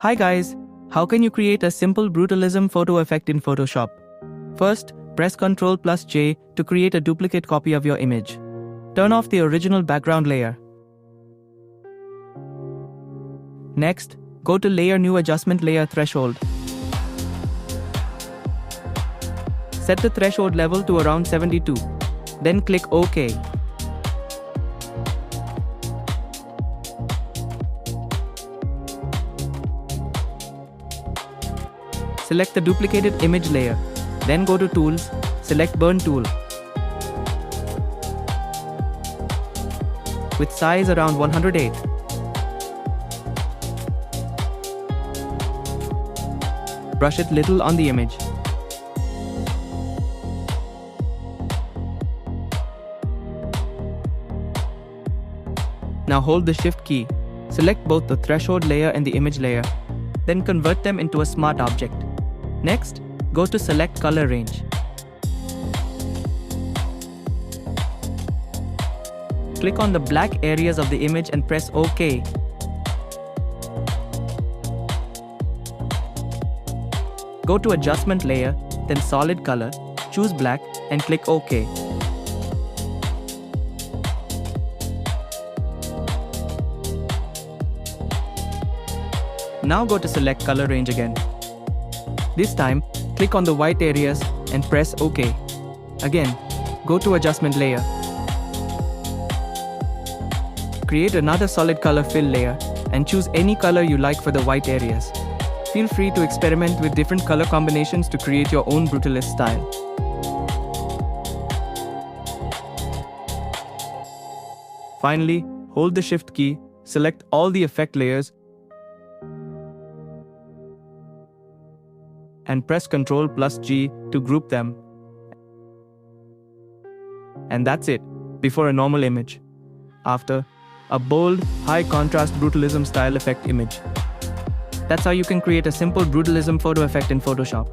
Hi guys, how can you create a simple brutalism photo effect in Photoshop? First, press Ctrl+J to create a duplicate copy of your image. Turn off the original background layer. Next, go to Layer New Adjustment Layer Threshold. Set the threshold level to around 72. Then click OK. Select the duplicated image layer. Then go to Tools, select Burn Tool. With size around 108. Brush it little on the image. Now hold the Shift key. Select both the threshold layer and the image layer. Then convert them into a smart object. Next, go to Select Color Range. Click on the black areas of the image and press OK. Go to Adjustment Layer, then Solid Color, choose Black, and click OK. Now go to Select Color Range again. This time, click on the white areas and press OK. Again, go to Adjustment Layer. Create another solid color fill layer and choose any color you like for the white areas. Feel free to experiment with different color combinations to create your own brutalist style. Finally, hold the Shift key, select all the effect layers, and press Ctrl+G to group them. And that's it, before a normal image. After, a bold, high-contrast brutalism style effect image. That's how you can create a simple brutalism photo effect in Photoshop.